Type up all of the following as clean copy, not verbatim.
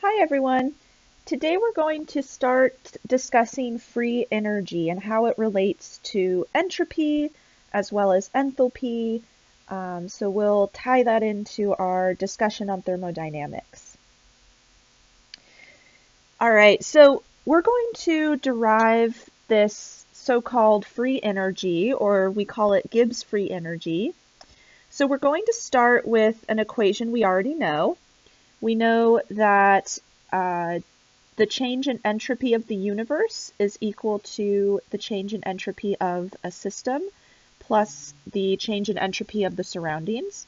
Hi everyone. Today we're going to start discussing free energy and how it relates to entropy as well as enthalpy. So we'll tie that into our discussion on thermodynamics. All right, so we're going to derive this so-called free energy, or we call it Gibbs free energy. So we're going to start with an equation we already know. We know that the change in entropy of the universe is equal to the change in entropy of a system plus the change in entropy of the surroundings.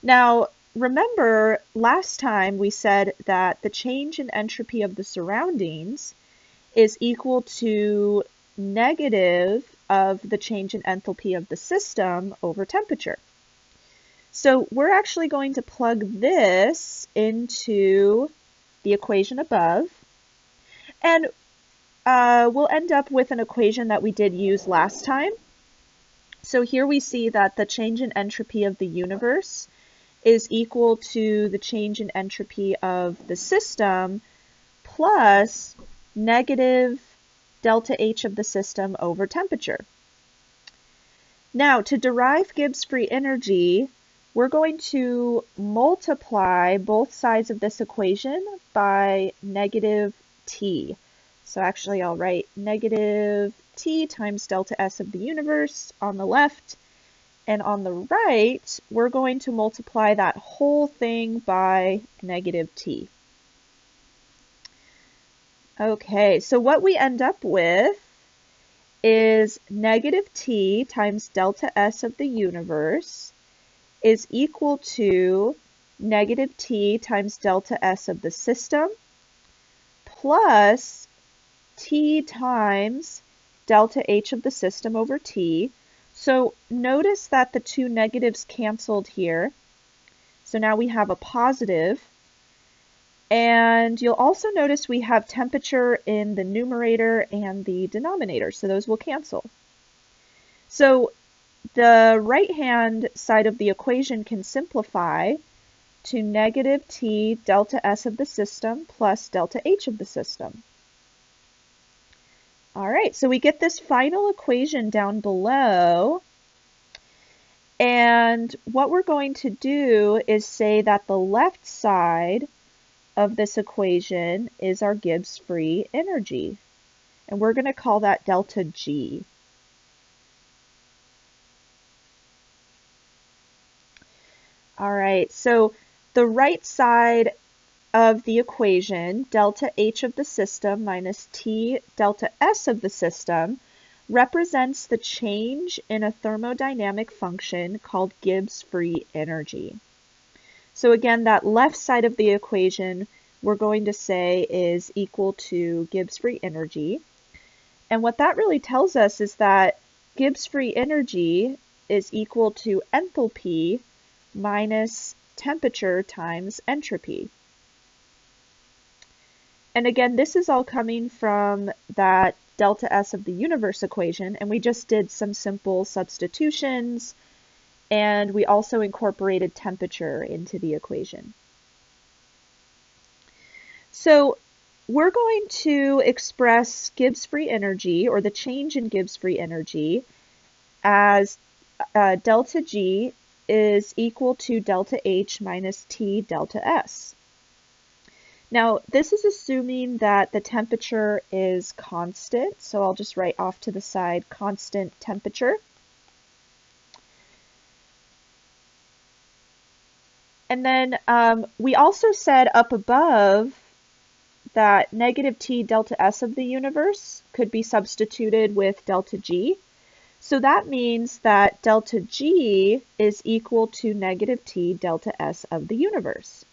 Now, remember last time we said that the change in entropy of the surroundings is equal to negative of the change in enthalpy of the system over temperature. So we're actually going to plug this into the equation above, and we'll end up with an equation that we did use last time. So here we see that the change in entropy of the universe is equal to the change in entropy of the system plus negative delta H of the system over temperature. Now, to derive Gibbs free energy, we're going to multiply both sides of this equation by negative T. So actually I'll write negative T times delta S of the universe on the left, and on the right, we're going to multiply that whole thing by negative T. Okay, so what we end up with is negative T times delta S of the universe is equal to negative T times delta S of the system plus T times delta H of the system over T. So notice that the two negatives canceled here. So now we have a positive. And you'll also notice we have temperature in the numerator and the denominator, so those will cancel. So the right-hand side of the equation can simplify to negative T delta S of the system plus delta H of the system. All right, so we get this final equation down below, and what we're going to do is say that the left side of this equation is our Gibbs free energy, and we're going to call that delta G. All right, so the right side of the equation, delta H of the system minus T delta S of the system, represents the change in a thermodynamic function called Gibbs free energy. So again, that left side of the equation we're going to say is equal to Gibbs free energy. And what that really tells us is that Gibbs free energy is equal to enthalpy minus temperature times entropy. And again, this is all coming from that delta S of the universe equation, and we just did some simple substitutions, and we also incorporated temperature into the equation. So we're going to express Gibbs free energy, or the change in Gibbs free energy, as delta G is equal to delta H minus T delta S. Now, this is assuming that the temperature is constant, so I'll just write off to the side constant temperature. And then we also said up above that negative T delta S of the universe could be substituted with delta G. So that means that delta G is equal to negative T delta S of the universe.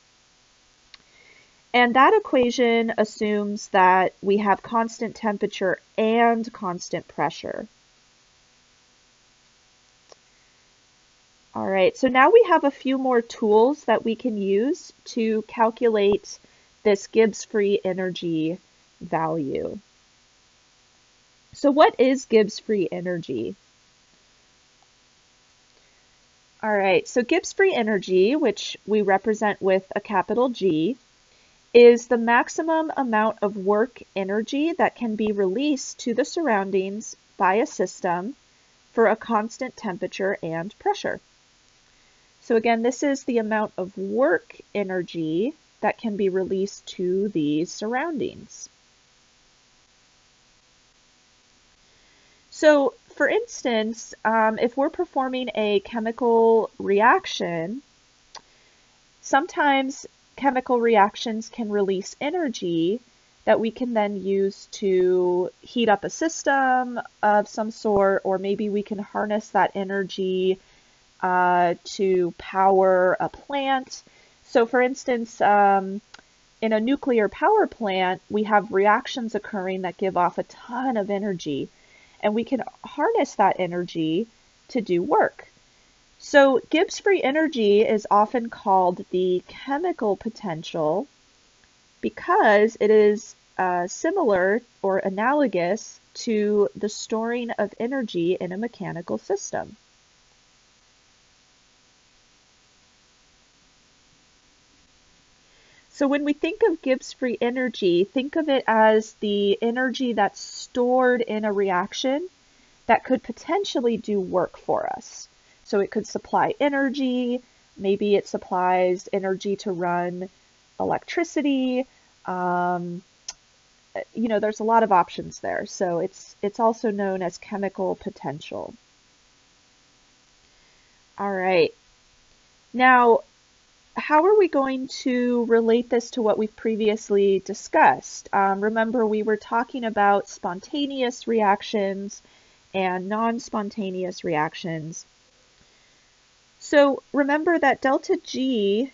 And that equation assumes that we have constant temperature and constant pressure. All right, so now we have a few more tools that we can use to calculate this Gibbs free energy value. So what is Gibbs free energy? All right, so Gibbs free energy, which we represent with a capital G, is the maximum amount of work energy that can be released to the surroundings by a system for a constant temperature and pressure. So again, this is the amount of work energy that can be released to the surroundings. So for instance, if we're performing a chemical reaction, sometimes chemical reactions can release energy that we can then use to heat up a system of some sort, or maybe we can harness that energy to power a plant. So for instance, in a nuclear power plant, we have reactions occurring that give off a ton of energy, and we can harness that energy to do work. So Gibbs free energy is often called the chemical potential because it is similar or analogous to the storing of energy in a mechanical system. So when we think of Gibbs free energy, think of it as the energy that's stored in a reaction that could potentially do work for us. So it could supply energy, maybe it supplies energy to run electricity. There's a lot of options there. So it's also known as chemical potential. All right. Now, how are we going to relate this to what we've previously discussed? Remember, we were talking about spontaneous reactions and non-spontaneous reactions. So remember that delta G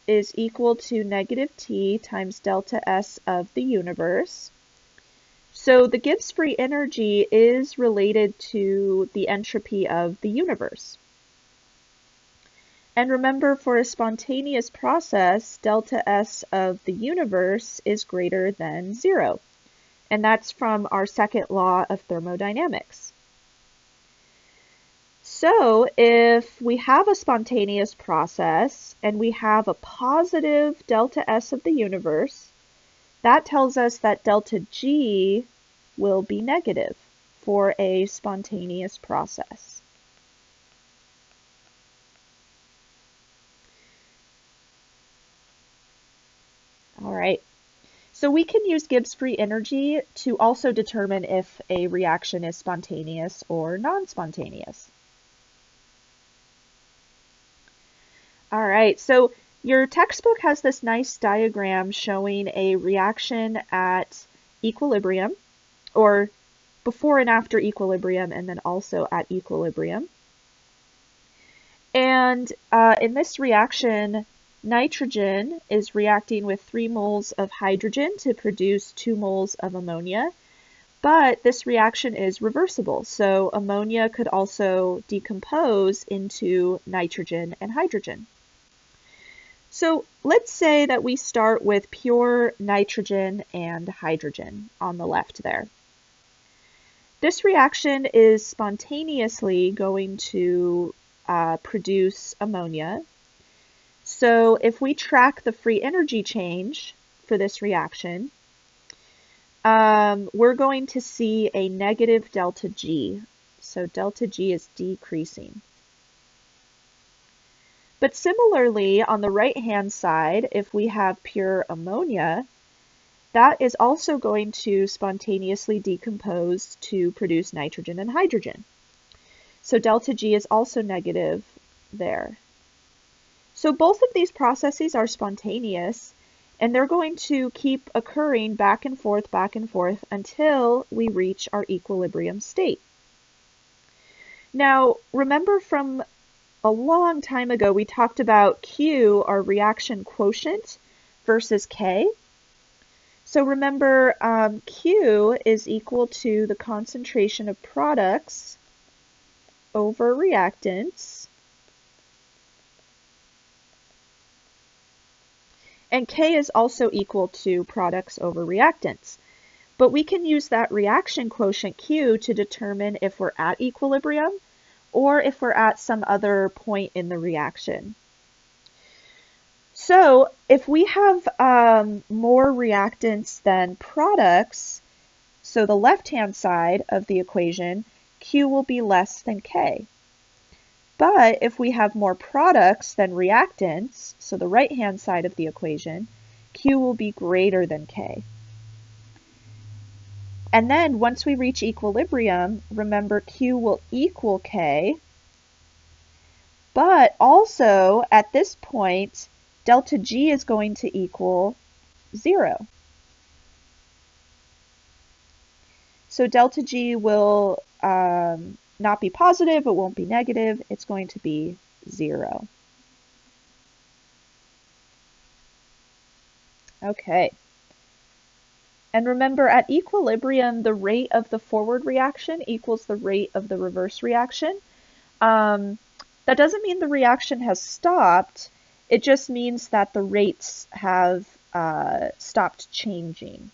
is equal to negative T times delta S of the universe. So the Gibbs free energy is related to the entropy of the universe. And remember, for a spontaneous process, delta S of the universe is greater than 0. And that's from our second law of thermodynamics. So if we have a spontaneous process and we have a positive delta S of the universe, that tells us that delta G will be negative for a spontaneous process. All right, so we can use Gibbs free energy to also determine if a reaction is spontaneous or non-spontaneous. All right, so your textbook has this nice diagram showing a reaction at equilibrium, or before and after equilibrium, and then also at equilibrium. And in this reaction, nitrogen is reacting with 3 moles of hydrogen to produce 2 moles of ammonia, but this reaction is reversible, so ammonia could also decompose into nitrogen and hydrogen. So let's say that we start with pure nitrogen and hydrogen on the left there. This reaction is spontaneously going to produce ammonia. So if we track the free energy change for this reaction, we're going to see a negative delta G. So delta G is decreasing. But similarly, on the right-hand side, if we have pure ammonia, that is also going to spontaneously decompose to produce nitrogen and hydrogen. So delta G is also negative there. So both of these processes are spontaneous, and they're going to keep occurring back and forth until we reach our equilibrium state. Now, remember from a long time ago, we talked about Q, our reaction quotient, versus K. So remember, Q is equal to the concentration of products over reactants. And K is also equal to products over reactants. But we can use that reaction quotient Q to determine if we're at equilibrium or if we're at some other point in the reaction. So if we have more reactants than products, so the left-hand side of the equation, Q will be less than K. But if we have more products than reactants, so the right-hand side of the equation, Q will be greater than K. And then once we reach equilibrium, remember Q will equal K, but also at this point, delta G is going to equal 0. So delta G will not be positive, it won't be negative, it's going to be 0. Okay. And remember, at equilibrium, the rate of the forward reaction equals the rate of the reverse reaction. That doesn't mean the reaction has stopped, it just means that the rates have stopped changing.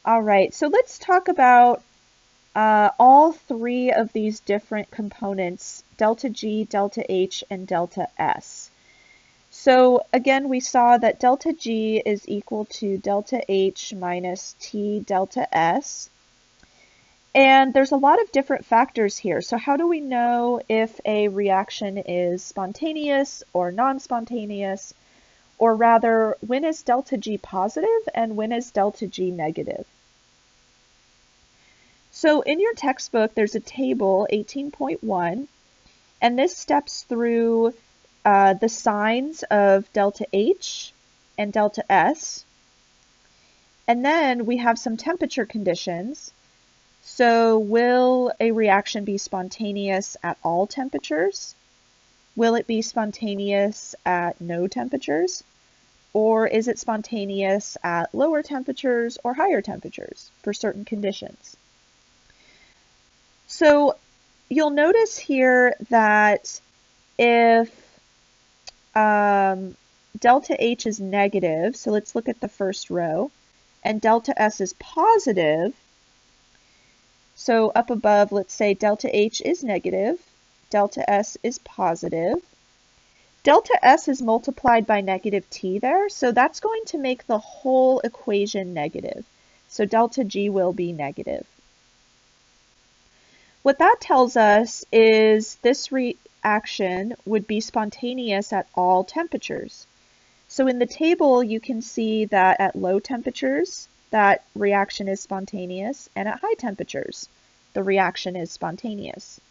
All right, so let's talk about all three of these different components, delta G, delta H, and delta S. So again, we saw that delta G is equal to delta H minus T delta S. And there's a lot of different factors here. So how do we know if a reaction is spontaneous or non-spontaneous? Or rather, when is delta G positive and when is delta G negative? So in your textbook, there's a table, 18.1, and this steps through the signs of delta H and delta S. And then we have some temperature conditions. So will a reaction be spontaneous at all temperatures? Will it be spontaneous at no temperatures? Or is it spontaneous at lower temperatures or higher temperatures for certain conditions? So you'll notice here that if delta H is negative, so let's look at the first row, and delta S is positive, so up above, let's say delta H is negative, delta S is positive. Delta S is multiplied by negative T there, so that's going to make the whole equation negative. So delta G will be negative. What that tells us is this reaction would be spontaneous at all temperatures. So in the table, you can see that at low temperatures, that reaction is spontaneous, and at high temperatures, the reaction is spontaneous.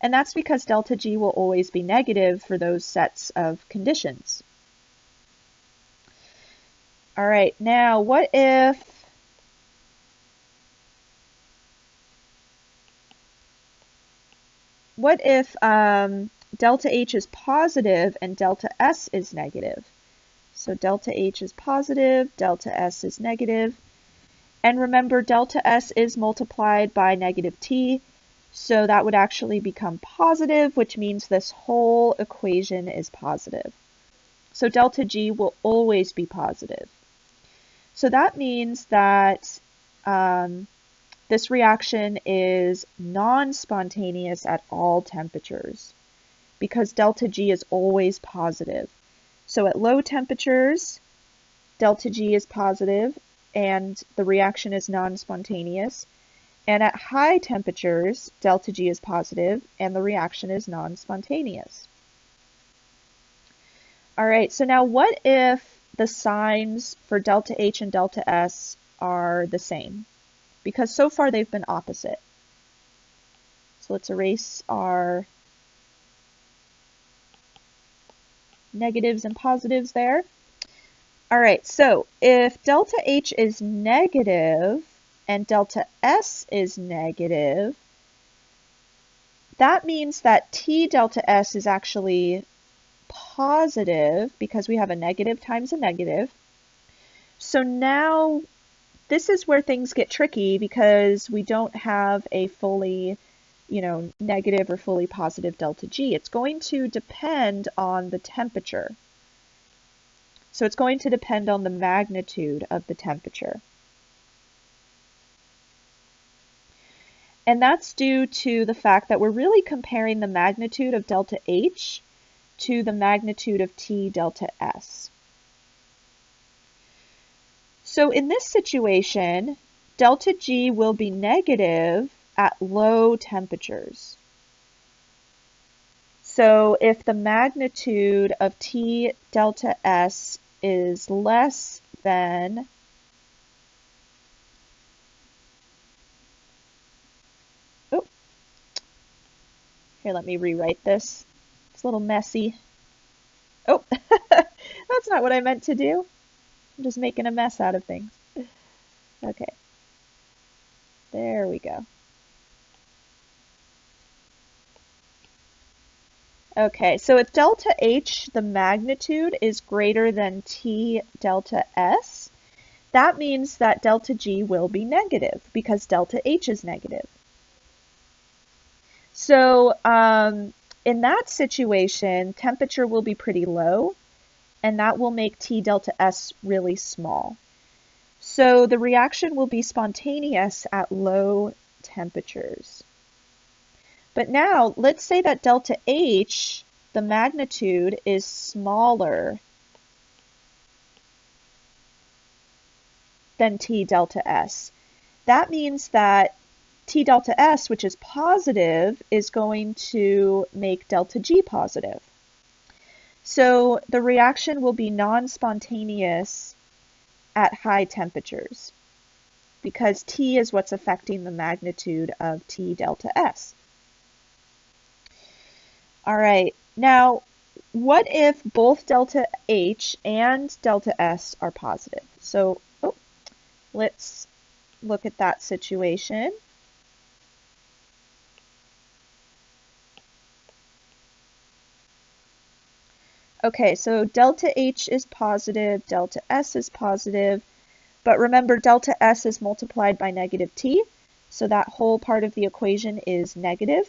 And that's because delta G will always be negative for those sets of conditions. All right, now what if delta H is positive and delta S is negative? So delta H is positive, delta S is negative. And remember, delta S is multiplied by negative T, so that would actually become positive, which means this whole equation is positive. So delta G will always be positive. So that means that this reaction is non-spontaneous at all temperatures because delta G is always positive. So at low temperatures, delta G is positive and the reaction is non-spontaneous. And at high temperatures, delta G is positive and the reaction is non-spontaneous. All right, so now what if the signs for delta H and delta S are the same? Because so far they've been opposite. So let's erase our negatives and positives there. All right, so if delta H is negative and delta S is negative, that means that T delta S is actually positive because we have a negative times a negative. So now this is where things get tricky because we don't have a fully, negative or fully positive delta G. It's going to depend on the temperature. So it's going to depend on the magnitude of the temperature. And that's due to the fact that we're really comparing the magnitude of delta H to the magnitude of T delta S. So in this situation, delta G will be negative at low temperatures. So if the magnitude of T delta S is less than here, let me rewrite this. It's a little messy. Oh, that's not what I meant to do. I'm just making a mess out of things. Okay. There we go. Okay, so if delta H, the magnitude, is greater than T delta S, that means that delta G will be negative because delta H is negative. So in that situation, temperature will be pretty low, and that will make T delta S really small. So the reaction will be spontaneous at low temperatures. But now, let's say that delta H, the magnitude, is smaller than T delta S. That means that T delta S, which is positive, is going to make delta G positive. So the reaction will be non-spontaneous at high temperatures because T is what's affecting the magnitude of T delta S. All right, now what if both delta H and delta S are positive? So let's look at that situation. Okay, so delta H is positive, delta S is positive, but remember delta S is multiplied by negative T, so that whole part of the equation is negative.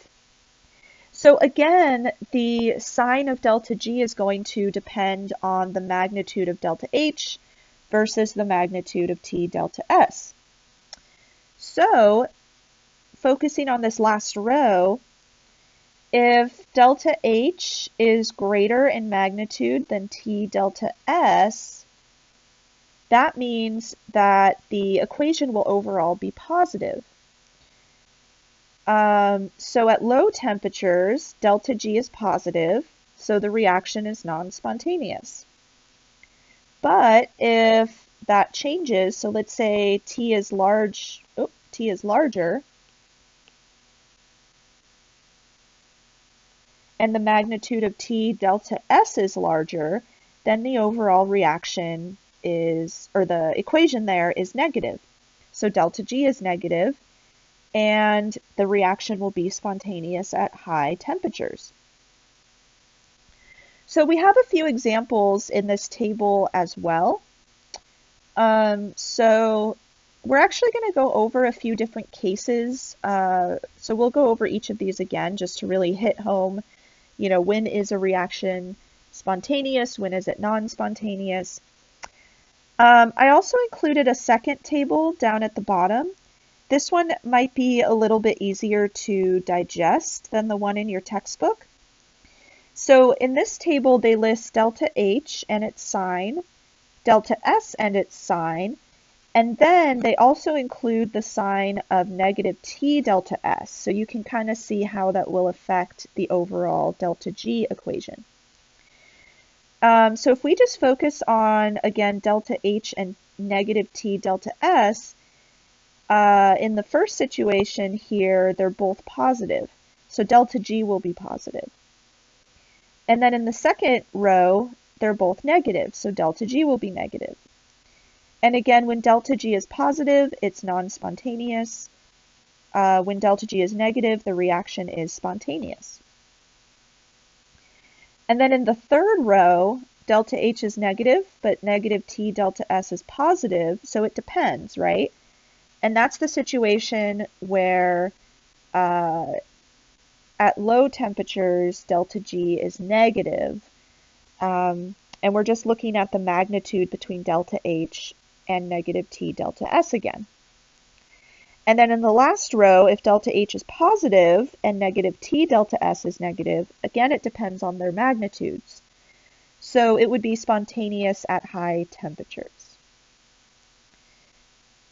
So again, the sign of delta G is going to depend on the magnitude of delta H versus the magnitude of T delta S. So focusing on this last row, if delta H is greater in magnitude than T delta S, that means that the equation will overall be positive. So at low temperatures, delta G is positive, so the reaction is non-spontaneous. But if that changes, so let's say T is larger, and the magnitude of T delta S is larger, then the overall reaction is, or the equation there is negative. So delta G is negative, and the reaction will be spontaneous at high temperatures. So we have a few examples in this table as well. So we're actually going to go over a few different cases. So we'll go over each of these again just to really hit home, when is a reaction spontaneous, when is it non-spontaneous. I also included a second table down at the bottom. This one might be a little bit easier to digest than the one in your textbook. So in this table, they list delta H and its sign, delta S and its sign, and then they also include the sign of negative T delta S. So you can kind of see how that will affect the overall delta G equation. So if we just focus on, again, delta H and negative T delta S, in the first situation here, they're both positive. So delta G will be positive. And then in the second row, they're both negative. So delta G will be negative. And again, when delta G is positive, it's non-spontaneous. When delta G is negative, the reaction is spontaneous. And then in the third row, delta H is negative, but negative T delta S is positive. So it depends, right? And that's the situation where at low temperatures, delta G is negative. And we're just looking at the magnitude between delta H and negative T delta S again. And then in the last row, if delta H is positive and negative T delta S is negative, again, it depends on their magnitudes. So it would be spontaneous at high temperatures.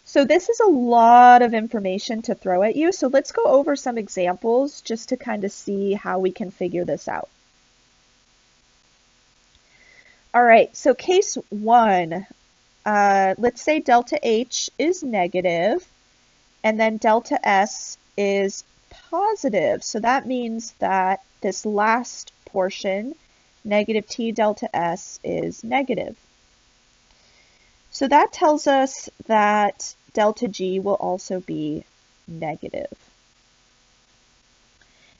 So this is a lot of information to throw at you. So let's go over some examples just to kind of see how we can figure this out. All right, so case one, let's say delta H is negative and then delta S is positive. So that means that this last portion, negative T delta S, is negative. So that tells us that delta G will also be negative.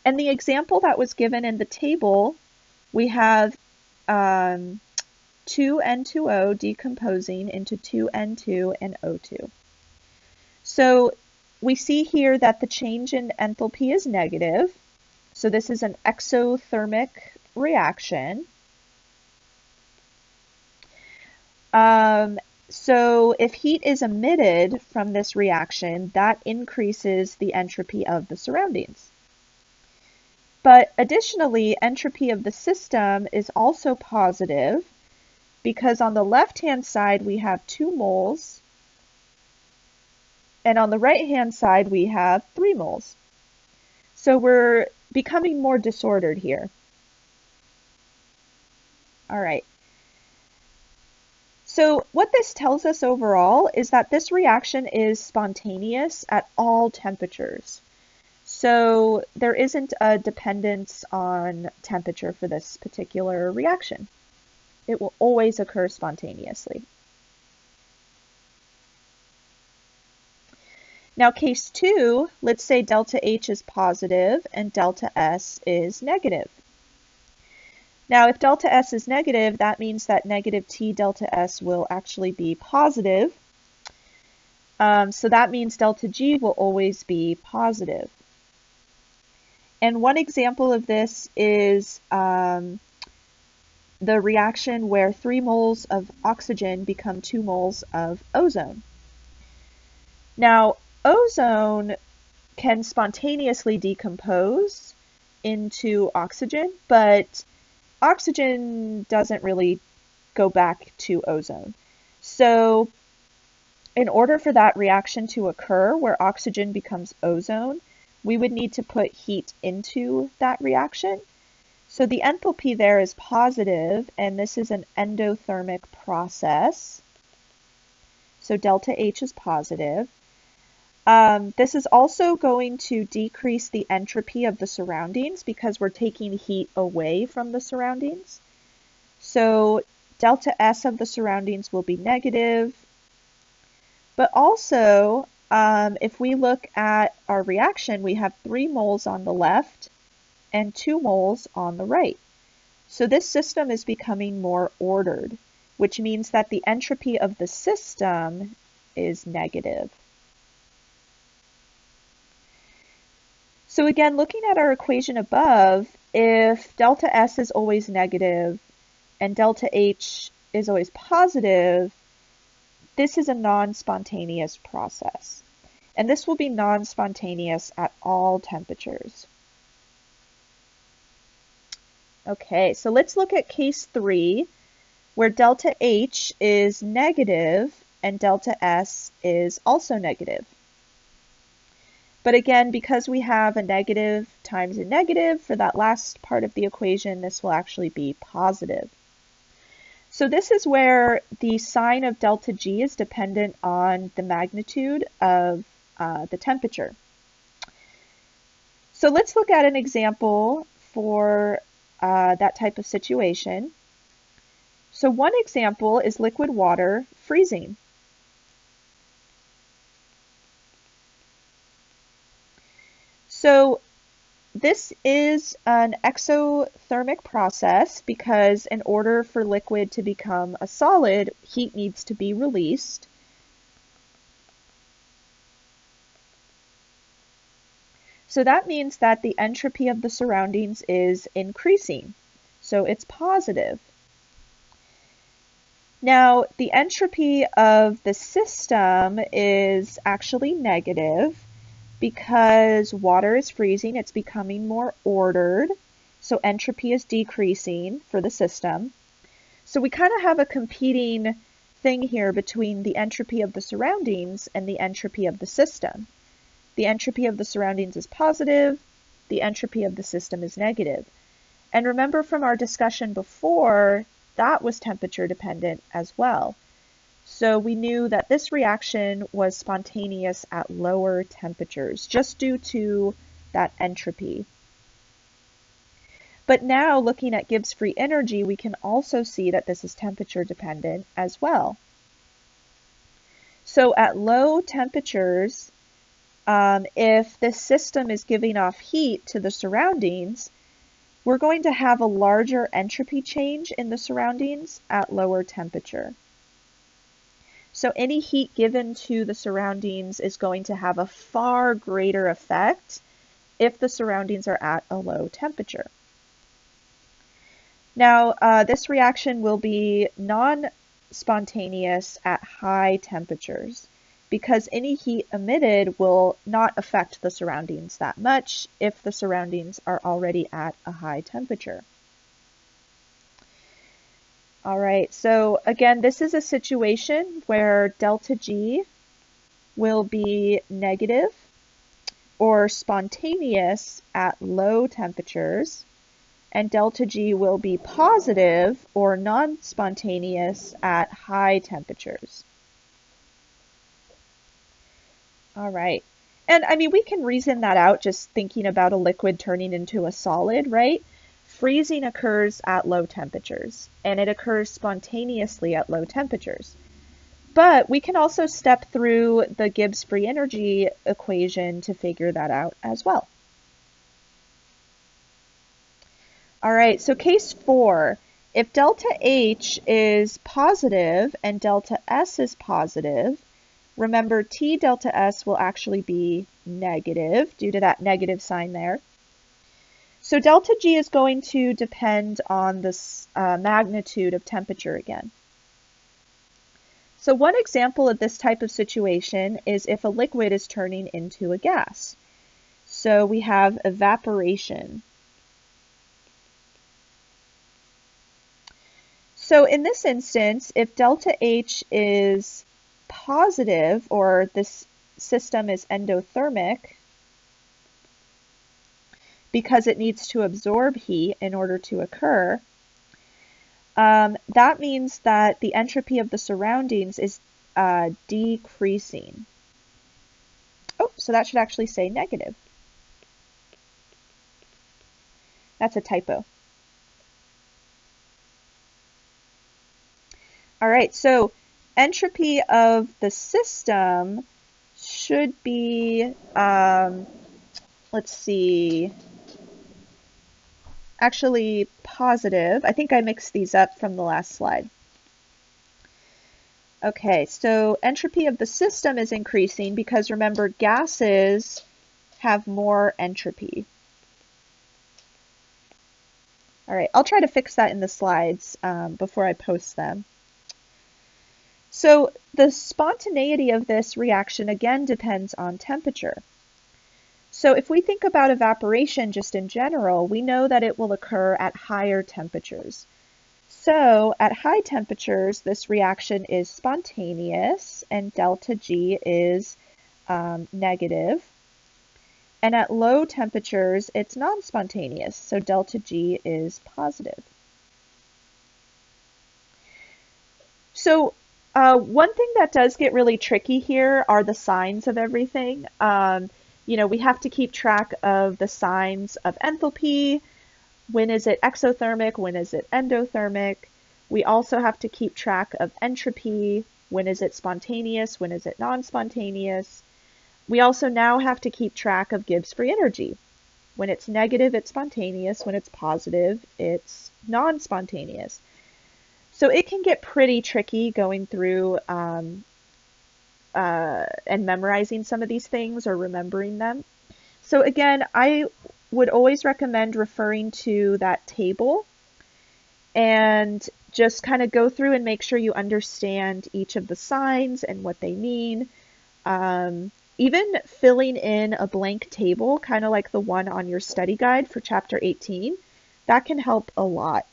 And the example that was given in the table, we have 2N2O decomposing into 2N2 and O2. So we see here that the change in enthalpy is negative. So this is an exothermic reaction. So if heat is emitted from this reaction, that increases the entropy of the surroundings. But additionally, entropy of the system is also positive because on the left-hand side we have 2 moles, and on the right-hand side we have 3 moles. So we're becoming more disordered here. All right. So what this tells us overall is that this reaction is spontaneous at all temperatures. So there isn't a dependence on temperature for this particular reaction. It will always occur spontaneously. Now case 2, let's say delta H is positive and delta S is negative. Now if delta S is negative, that means that negative T delta S will actually be positive. So that means delta G will always be positive. And one example of this is the reaction where 3 moles of oxygen become 2 moles of ozone. Now, ozone can spontaneously decompose into oxygen, but oxygen doesn't really go back to ozone. So in order for that reaction to occur where oxygen becomes ozone, we would need to put heat into that reaction. So the enthalpy there is positive, and this is an endothermic process. So delta H is positive. This is also going to decrease the entropy of the surroundings because we're taking heat away from the surroundings. So delta S of the surroundings will be negative. But also, if we look at our reaction, we have 3 moles on the left and 2 moles on the right. So this system is becoming more ordered, which means that the entropy of the system is negative. So again, looking at our equation above, if delta S is always negative and delta H is always positive, this is a non-spontaneous process. And this will be non-spontaneous at all temperatures. Okay, so let's look at case 3, where delta H is negative and delta S is also negative. But again, because we have a negative times a negative for that last part of the equation, this will actually be positive. So this is where the sign of delta G is dependent on the magnitude of the temperature. So let's look at an example for that type of situation. So one example is liquid water freezing. So this is an exothermic process because in order for liquid to become a solid, heat needs to be released. So that means that the entropy of the surroundings is increasing. So it's positive. Now, the entropy of the system is actually negative Because water is freezing, it's becoming more ordered. So entropy is decreasing for the system. So we kind of have a competing thing here between the entropy of the surroundings and the entropy of the system. The entropy of the surroundings is positive, the entropy of the system is negative. And remember from our discussion before, that was temperature dependent as well. So we knew that this reaction was spontaneous at lower temperatures, just due to that entropy. But now, looking at Gibbs free energy, we can also see that this is temperature dependent as well. So at low temperatures, if this system is giving off heat to the surroundings, we're going to have a larger entropy change in the surroundings at lower temperature. So any heat given to the surroundings is going to have a far greater effect if the surroundings are at a low temperature. Now, this reaction will be non-spontaneous at high temperatures because any heat emitted will not affect the surroundings that much if the surroundings are already at a high temperature. All right, so again, this is a situation where delta G will be negative or spontaneous at low temperatures, and delta G will be positive or non-spontaneous at high temperatures. All right, and I mean, we can reason that out just thinking about a liquid turning into a solid, right? Freezing occurs at low temperatures, and it occurs spontaneously at low temperatures. But we can also step through the Gibbs free energy equation to figure that out as well. All right, so case 4, if delta H is positive and delta S is positive, remember T delta S will actually be negative due to that negative sign there. So delta G is going to depend on the magnitude of temperature again. So one example of this type of situation is if a liquid is turning into a gas. So we have evaporation. So in this instance, if delta H is positive, or this system is endothermic, because it needs to absorb heat in order to occur, that means that the entropy of the surroundings is decreasing. Oh, so that should actually say negative. That's a typo. All right, so entropy of the system should be, let's see, actually positive. I think I mixed these up from the last slide. Okay, so entropy of the system is increasing because remember, gases have more entropy. All right, I'll try to fix that in the slides before I post them. So the spontaneity of this reaction again depends on temperature. So if we think about evaporation just in general, we know that it will occur at higher temperatures. So at high temperatures, this reaction is spontaneous and delta G is negative. And at low temperatures, it's non-spontaneous, so delta G is positive. So one thing that does get really tricky here are the signs of everything. We have to keep track of the signs of enthalpy. When is it exothermic? When is it endothermic? We also have to keep track of entropy. When is it spontaneous? When is it non-spontaneous? We also now have to keep track of Gibbs free energy. When it's negative, it's spontaneous. When it's positive, it's non-spontaneous. So it can get pretty tricky going through and memorizing some of these things or remembering them. So again, I would always recommend referring to that table and just kind of go through and make sure you understand each of the signs and what they mean. Even filling in a blank table, kind of like the one on your study guide for chapter 18, that can help a lot.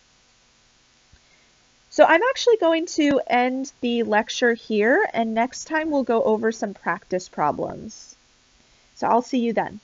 So I'm actually going to end the lecture here, and next time we'll go over some practice problems. So I'll see you then.